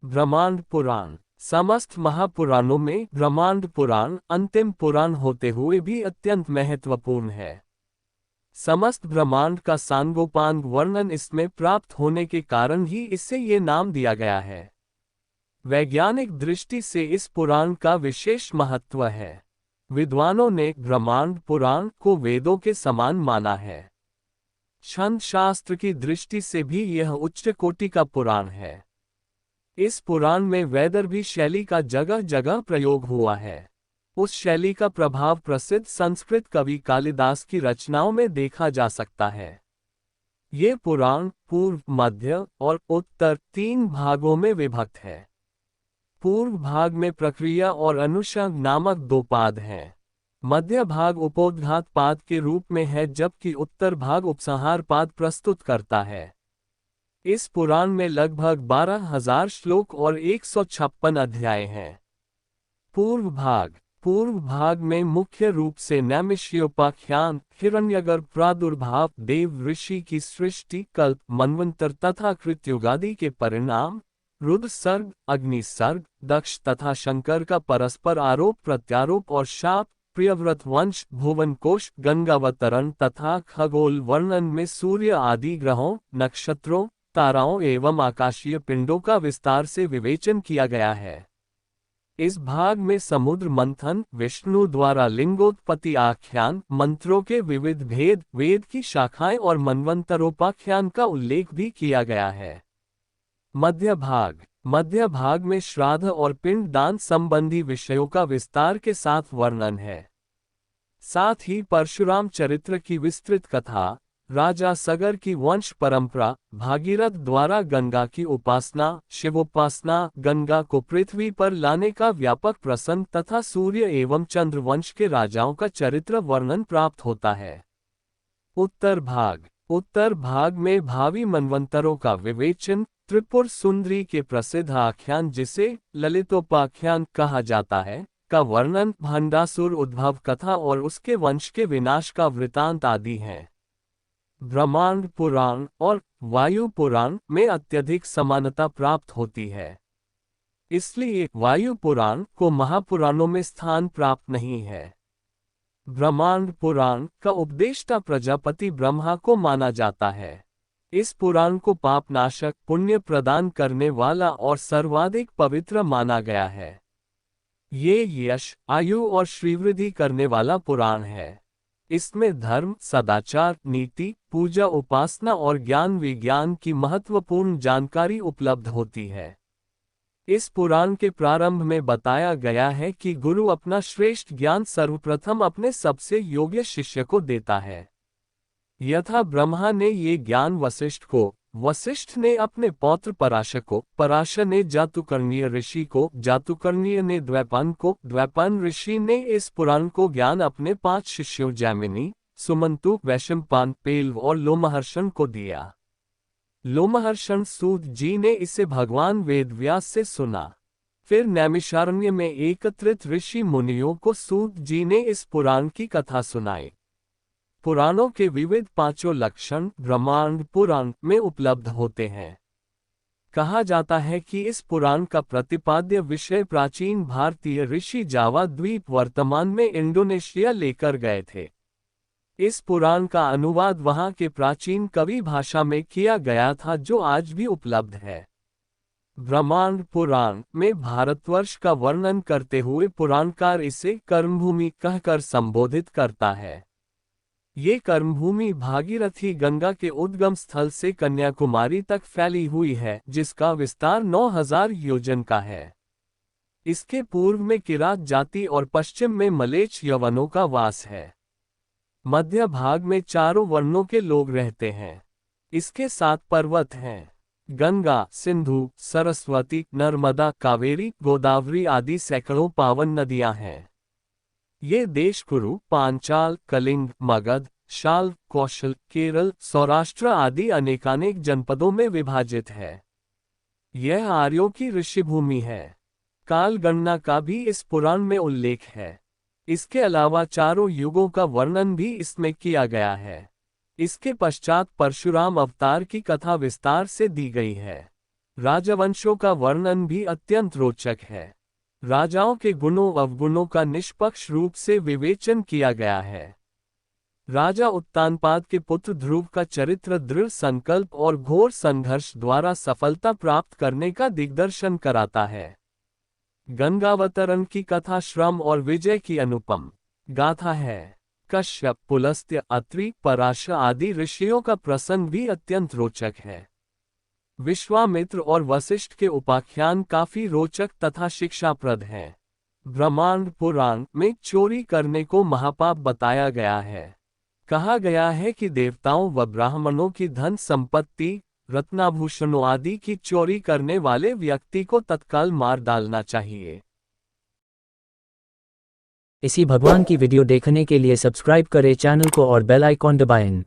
ब्रह्मांड पुराण। समस्त महापुराणों में ब्रह्मांड पुराण अंतिम पुराण होते हुए भी अत्यंत महत्वपूर्ण है। समस्त ब्रह्मांड का सांगोपांग वर्णन इसमें प्राप्त होने के कारण ही इससे ये नाम दिया गया है। वैज्ञानिक दृष्टि से इस पुराण का विशेष महत्व है। विद्वानों ने ब्रह्मांड पुराण को वेदों के समान माना है। छंद शास्त्र की दृष्टि से भी यह उच्च कोटि का पुराण है। इस पुराण में वैदर्भी शैली का जगह जगह प्रयोग हुआ है। उस शैली का प्रभाव प्रसिद्ध संस्कृत कवि कालिदास की रचनाओं में देखा जा सकता है। ये पुराण पूर्व, मध्य और उत्तर तीन भागों में विभक्त है। पूर्व भाग में प्रक्रिया और अनुषंग नामक दो पाद हैं। मध्य भाग उपोद्घात पाद के रूप में है, जबकि उत्तर भाग उपसंहार पाद प्रस्तुत करता है। इस पुराण में लगभग 12,000 श्लोक और 156 अध्याय हैं। पूर्व भाग में मुख्य रूप से नैमिषयोपाख्यान, हिरण्यगर्भ प्रादुर्भाव, देव ऋषि की सृष्टि, कल्प, मनवंतर तथा कृतयुगादि के परिणाम, रुद्र सर्ग, अग्नि सर्ग, दक्ष तथा शंकर का परस्पर आरोप प्रत्यारोप और शाप, प्रियव्रत वंश, भुवन कोश, गंगावतरण तथा खगोल वर्णन में सूर्य आदि ग्रहों, नक्षत्रों, ताराओं एवं आकाशीय पिंडों का विस्तार से विवेचन किया गया है। इस भाग में समुद्र मंथन, विष्णु द्वारा लिंगोत्पत्ति आख्यान, मंत्रों के विविध भेद, वेद की शाखाएं और मनवंतरोपाख्यान का उल्लेख भी किया गया है। मध्य भाग में श्राद्ध और पिंड दान संबंधी विषयों का विस्तार के साथ वर्णन है। साथ ही परशुराम चरित्र की विस्तृत कथा, राजा सगर की वंश परंपरा, भागीरथ द्वारा गंगा की उपासना, शिवोपासना, गंगा को पृथ्वी पर लाने का व्यापक प्रसंग तथा सूर्य एवं चंद्र वंश के राजाओं का चरित्र वर्णन प्राप्त होता है। उत्तर भाग में भावी मनवंतरों का विवेचन, त्रिपुर सुंदरी के प्रसिद्ध आख्यान जिसे ललितोपाख्यान कहा जाता है का वर्णन, भंडासुर उद्भव कथा और उसके वंश के विनाश का वृतांत आदि हैं। ब्रह्मांड पुराण और वायु पुराण में अत्यधिक समानता प्राप्त होती है, इसलिए वायु पुराण को महापुराणों में स्थान प्राप्त नहीं है। ब्रह्मांड पुराण का उपदेष्टा प्रजापति ब्रह्मा को माना जाता है। इस पुराण को पापनाशक, पुण्य प्रदान करने वाला और सर्वाधिक पवित्र माना गया है। ये यश, आयु और श्रीवृद्धि करने वाला पुराण है। इसमें धर्म, सदाचार, नीति, पूजा, उपासना और ज्ञान विज्ञान की महत्वपूर्ण जानकारी उपलब्ध होती है। इस पुराण के प्रारंभ में बताया गया है कि गुरु अपना श्रेष्ठ ज्ञान सर्वप्रथम अपने सबसे योग्य शिष्य को देता है। यथा ब्रह्मा ने ये ज्ञान वशिष्ठ को, वशिष्ठ ने अपने पौत्र पराशर को, पराशर ने जातुकर्णीय ऋषि को, जातुकर्णीय ने द्वैपायन को, द्वैपायन ऋषि ने इस पुराण को ज्ञान अपने 5 शिष्यों जैमिनी, सुमंतु, वैशंपायन, पेल्व और लोमहर्षण को दिया। लोमहर्षण सूत जी ने इसे भगवान वेदव्यास से सुना। फिर नैमिषारण्य में एकत्रित ऋषि मुनियों को सूत जी ने इस पुराण की कथा सुनाई। पुराणों के विविध 5 लक्षण ब्रह्मांड पुराण में उपलब्ध होते हैं। कहा जाता है कि इस पुराण का प्रतिपाद्य विषय प्राचीन भारतीय ऋषि जावा द्वीप वर्तमान में इंडोनेशिया लेकर गए थे। इस पुराण का अनुवाद वहां के प्राचीन कवि भाषा में किया गया था, जो आज भी उपलब्ध है। ब्रह्मांड पुराण में भारतवर्ष का वर्णन करते हुए पुराणकार इसे कर्मभूमि कहकर संबोधित करता है। ये कर्मभूमि भागीरथी गंगा के उद्गम स्थल से कन्याकुमारी तक फैली हुई है, जिसका विस्तार 9,000 योजन का है। इसके पूर्व में किरात जाति और पश्चिम में मलेच्छ यवनों का वास है। मध्य भाग में चारों वर्णों के लोग रहते हैं। इसके 7 पर्वत हैं। गंगा, सिंधु, सरस्वती, नर्मदा, कावेरी, गोदावरी आदि सैकड़ों पावन नदियां हैं। ये देश कुरु, पांचाल, कलिंग, मगध, शाल्व, कौशल, केरल, सौराष्ट्र आदि अनेकानेक जनपदों में विभाजित है। यह आर्यों की ऋषिभूमि है। काल गणना का भी इस पुराण में उल्लेख है। इसके अलावा चारों युगों का वर्णन भी इसमें किया गया है। इसके पश्चात परशुराम अवतार की कथा विस्तार से दी गई है। राजवंशों का वर्णन भी अत्यंत रोचक है। राजाओं के गुणों अवगुणों का निष्पक्ष रूप से विवेचन किया गया है। राजा उत्तानपाद के पुत्र ध्रुव का चरित्र दृढ़ संकल्प और घोर संघर्ष द्वारा सफलता प्राप्त करने का दिग्दर्शन कराता है। गंगावतरण की कथा श्रम और विजय की अनुपम गाथा है। कश्यप, पुलस्त्य, अत्रि, पराशर आदि ऋषियों का प्रसंग भी अत्यंत रोचक है। विश्वामित्र और वशिष्ठ के उपाख्यान काफी रोचक तथा शिक्षाप्रद हैं। ब्रह्मांड पुराण में चोरी करने को महापाप बताया गया है। कहा गया है कि देवताओं व ब्राह्मणों की धन संपत्ति, रत्नाभूषणों आदि की चोरी करने वाले व्यक्ति को तत्काल मार डालना चाहिए। इसी भगवान की वीडियो देखने के लिए सब्सक्राइब करें चैनल को और बेल आइकॉन दबाएं।